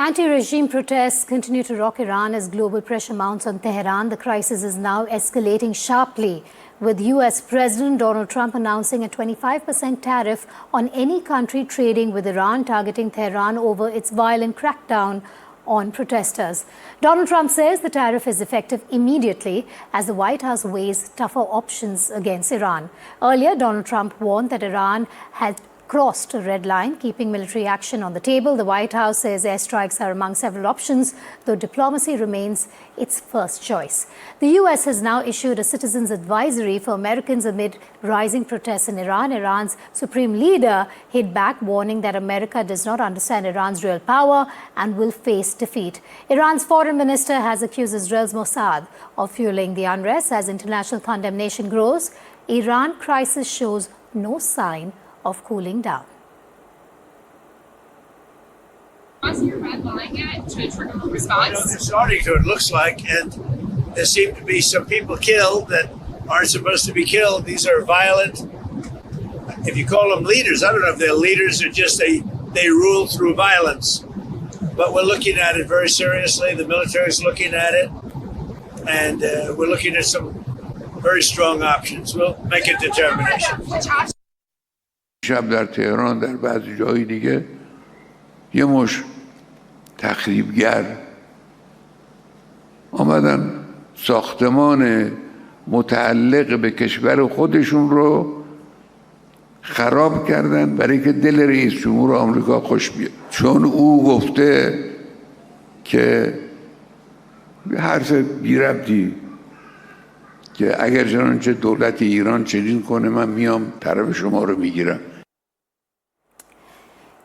Anti-regime protests continue to rock Iran as global pressure mounts on Tehran. The crisis is now escalating sharply, with US President Donald Trump announcing a 25% tariff on any country trading with Iran, targeting Tehran over its violent crackdown on protesters. Donald Trump says the tariff is effective immediately as the White House weighs tougher options against Iran. Earlier, Donald Trump warned that Iran had crossed a red line, keeping military action on the table. The White House says airstrikes are among several options, though diplomacy remains its first choice. The U.S. has now issued a citizens' advisory for Americans amid rising protests in Iran. Iran's supreme leader hit back, warning that America does not understand Iran's real power and will face defeat. Iran's foreign minister has accused Israel's Mossad of fueling the unrest. As international condemnation grows, Iran crisis shows no sign of cooling down. Crossing your red line yet to trigger a response? They're starting to, it looks like, and there seem to be some people killed that aren't supposed to be killed. These are violent, if you call them leaders, I don't know if they're leaders or just they rule through violence. But we're looking at it very seriously. The military is looking at it, and we're looking at some very strong options. We'll make a determination. شب در تهران در بعضی جای دیگه یه مش تخریبگر آمدن ساختمان متعلق به کشور خودشون رو خراب کردن برای که دل رئیس جمهور آمریکا خوش بیاد، چون او گفته که حرف بی ربطی که اگر چنانچه دولت ایران چنین کنه من میام طرف شما رو میگیرم.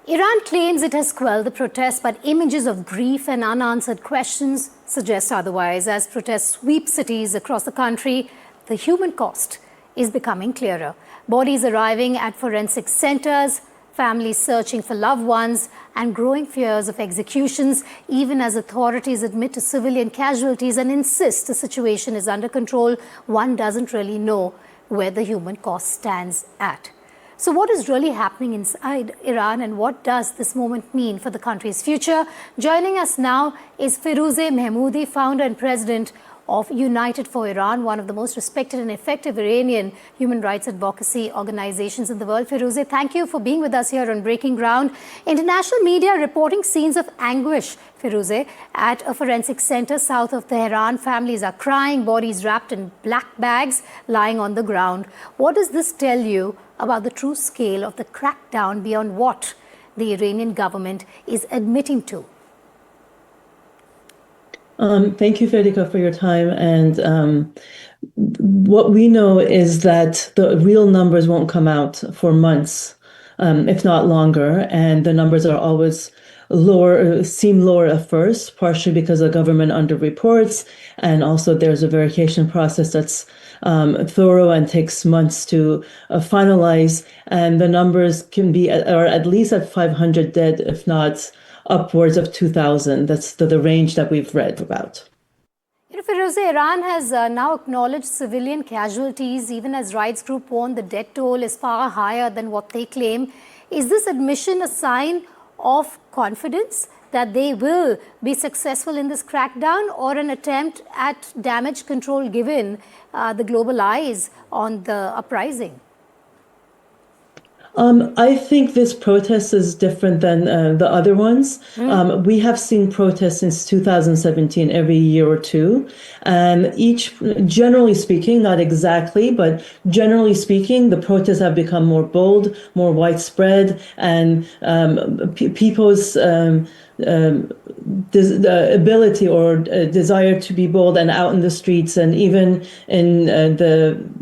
Iran claims it has quelled the protests, but images of grief and unanswered questions suggest otherwise. As protests sweep cities across the country, the human cost is becoming clearer. Bodies arriving at forensic centers, families searching for loved ones, and growing fears of executions, even as authorities admit to civilian casualties and insist the situation is under control. One doesn't really know where the human cost stands at. So what is really happening inside Iran, and what does this moment mean for the country's future? Joining us now is Firouzeh Mahmoudi, founder and president of United for Iran, one of the most respected and effective Iranian human rights advocacy organizations in the world. Firouzeh, thank you for being with us here on Breaking Ground. International media reporting scenes of anguish, Firouzeh, at a forensic center south of Tehran. Families are crying, bodies wrapped in black bags lying on the ground. What does this tell you about the true scale of the crackdown beyond what the Iranian government is admitting to? Thank you, Federica, for your time. And what we know is that the real numbers won't come out for months, if not longer. And the numbers are always lower, seem lower at first, partially because the government underreports. And also there's a verification process that's thorough and takes months to finalize. And the numbers can be, or at least at 500 dead, if not upwards of 2,000. That's the range that we've read about. You know, Firouzeh, Iran has now acknowledged civilian casualties, even as rights group warn the death toll is far higher than what they claim. Is this admission a sign of confidence that they will be successful in this crackdown, or an attempt at damage control given the global eyes on the uprising? I think this protest is different than the other ones. We have seen protests since 2017 every year or two. And generally speaking, not exactly, but generally speaking, the protests have become more bold, more widespread, and people's the ability or desire to be bold and out in the streets, and even in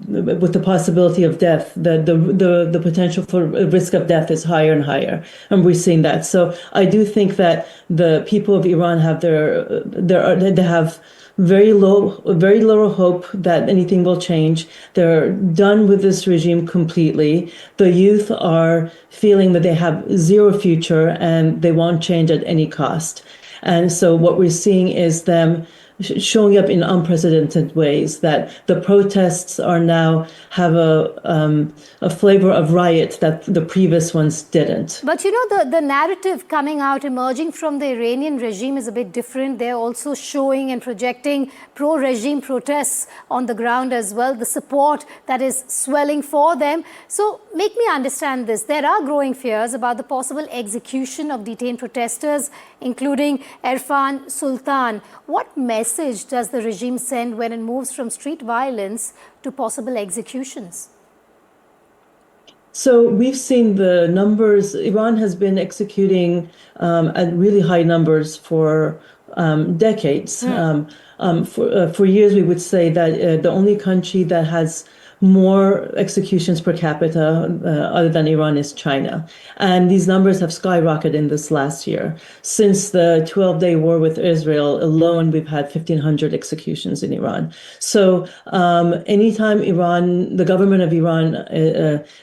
with the possibility of death, the potential for risk of death is higher and higher, and we're seeing that. So I do think that the people of Iran have they have very little hope that anything will change. They're done with this regime completely. The youth are feeling that they have zero future and they want change at any cost. And so what we're seeing is them showing up in unprecedented ways, that the protests are now have a flavor of riot that the previous ones didn't. But the narrative coming out, emerging from the Iranian regime is a bit different. They're also showing and projecting pro-regime protests on the ground as well, the support that is swelling for them. So make me understand this. There are growing fears about the possible execution of detained protesters, including Irfan Sultan. What message does the regime send when it moves from street violence to possible executions? So we've seen the numbers. Iran has been executing at really high numbers for decades. For years, we would say that the only country that has more executions per capita other than Iran is China. And these numbers have skyrocketed in this last year. Since the 12-day war with Israel alone, we've had 1,500 executions in Iran. So anytime Iran, the government of Iran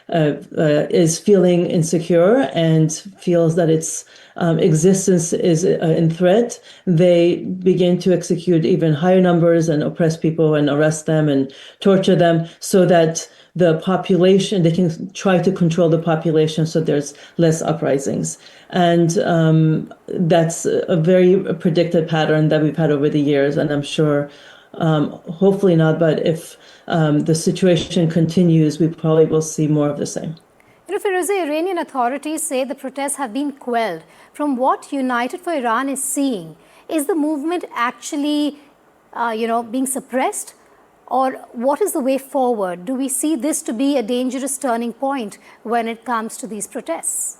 is feeling insecure and feels that its existence is in threat, they begin to execute even higher numbers and oppress people and arrest them and torture them so that the population, they can try to control the population so there's less uprisings. And that's a very predicted pattern that we've had over the years. And I'm sure, hopefully not, but if the situation continues, we probably will see more of the same. Firouzeh, Iranian authorities say the protests have been quelled. From what United for Iran is seeing, is the movement actually, being suppressed? Or what is the way forward? Do we see this to be a dangerous turning point when it comes to these protests?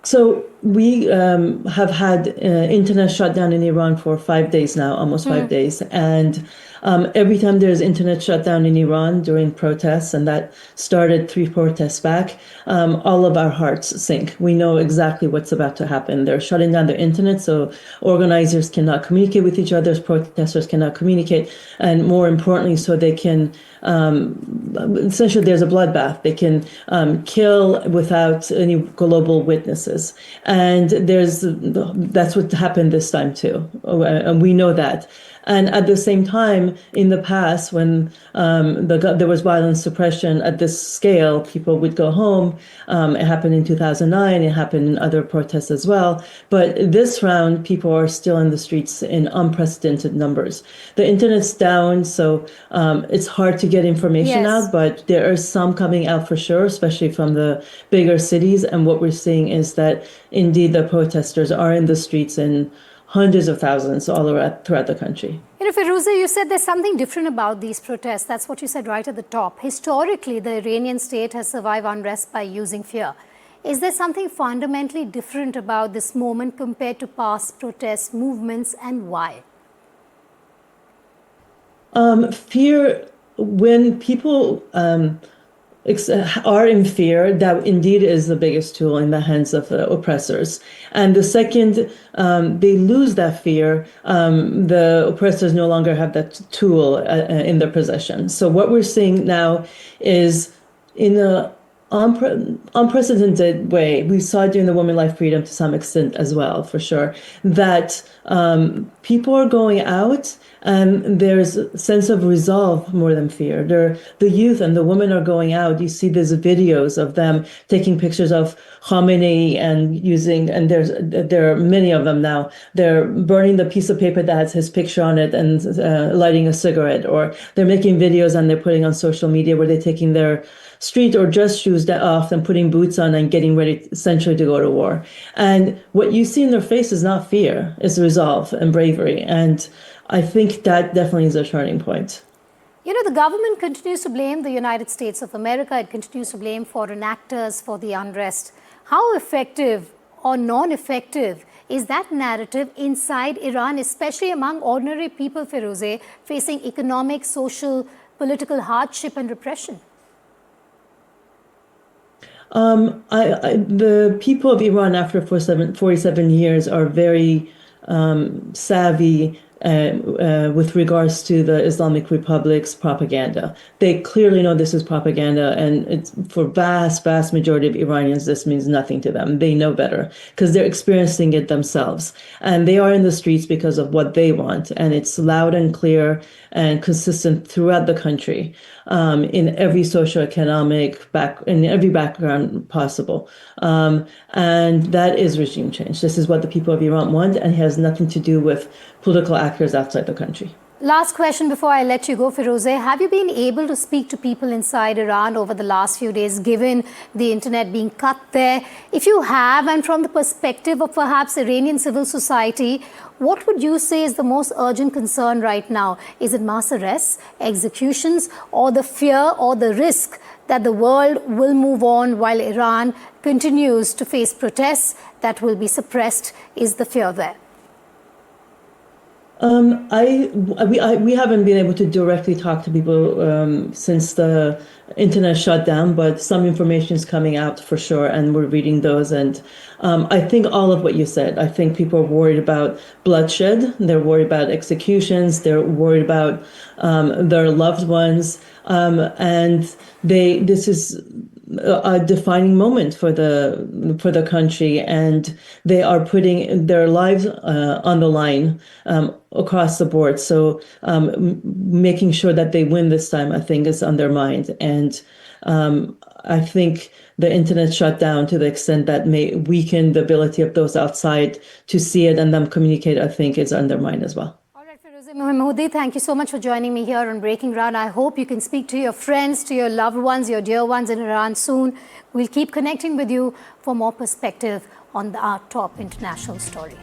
So we have had internet shut down in Iran for 5 days now, almost 5 days. And every time there's internet shutdown in Iran during protests, and that started 3 protests back, all of our hearts sink. We know exactly what's about to happen. They're shutting down the internet, so organizers cannot communicate with each other, protesters cannot communicate, and more importantly, so they can, essentially there's a bloodbath. They can kill without any global witnesses. And that's what happened this time too. And we know that. And at the same time, in the past, when there was violence suppression at this scale, people would go home. It happened in 2009. It happened in other protests as well. But this round, people are still in the streets in unprecedented numbers. The internet's down, so it's hard to get information out, but there are some coming out for sure, especially from the bigger cities. And what we're seeing is that indeed the protesters are in the streets in hundreds of thousands all around throughout the country. Firouzeh, you said there's something different about these protests. That's what you said right at the top. Historically, the Iranian state has survived unrest by using fear. Is there something fundamentally different about this moment compared to past protest movements, and why? Fear, when people are in fear, that indeed is the biggest tool in the hands of oppressors. And the second they lose that fear, the oppressors no longer have that tool in their possession. So what we're seeing now is in a unprecedented way. We saw it during the Women Life Freedom to some extent as well, for sure, that people are going out and there's a sense of resolve more than fear. The youth and the women are going out. You see these videos of them taking pictures of Khamenei and there are many of them now. They're burning the piece of paper that has his picture on it and lighting a cigarette, or they're making videos and they're putting on social media where they're taking their street or dress shoes off and putting boots on and getting ready essentially to go to war. And what you see in their face is not fear, it's resolve and bravery. And I think that definitely is a turning point. The government continues to blame the United States of America. It continues to blame foreign actors for the unrest. How effective or non-effective is that narrative inside Iran, especially among ordinary people, Firouzeh, facing economic, social, political hardship and repression? The people of Iran after 47 years are very savvy with regards to the Islamic Republic's propaganda. They clearly know this is propaganda, and it's, for vast majority of Iranians, this means nothing to them. They know better because they're experiencing it themselves. And they are in the streets because of what they want. And it's loud and clear and consistent throughout the country, in every socioeconomic in every background possible. And that is regime change. This is what the people of Iran want, and it has nothing to do with political actors outside the country. Last question before I let you go, Firouzeh. Have you been able to speak to people inside Iran over the last few days, given the internet being cut there? If you have, and from the perspective of perhaps Iranian civil society, what would you say is the most urgent concern right now? Is it mass arrests, executions, or the fear or the risk that the world will move on while Iran continues to face protests that will be suppressed? Is the fear there? We haven't been able to directly talk to people since the internet shut down, but some information is coming out for sure, and we're reading those. And I think all of what you said. I think people are worried about bloodshed. They're worried about executions. They're worried about their loved ones, and this is a defining moment for the country, and they are putting their lives on the line across the board. So making sure that they win this time, I think, is on their mind. And I think the internet shut down to the extent that may weaken the ability of those outside to see it and then communicate, I think, is on their mind as well. Firouzeh Mahmoudi, thank you so much for joining me here on Breaking Ground. I hope you can speak to your friends, to your loved ones, your dear ones in Iran soon. We'll keep connecting with you for more perspective on our top international story.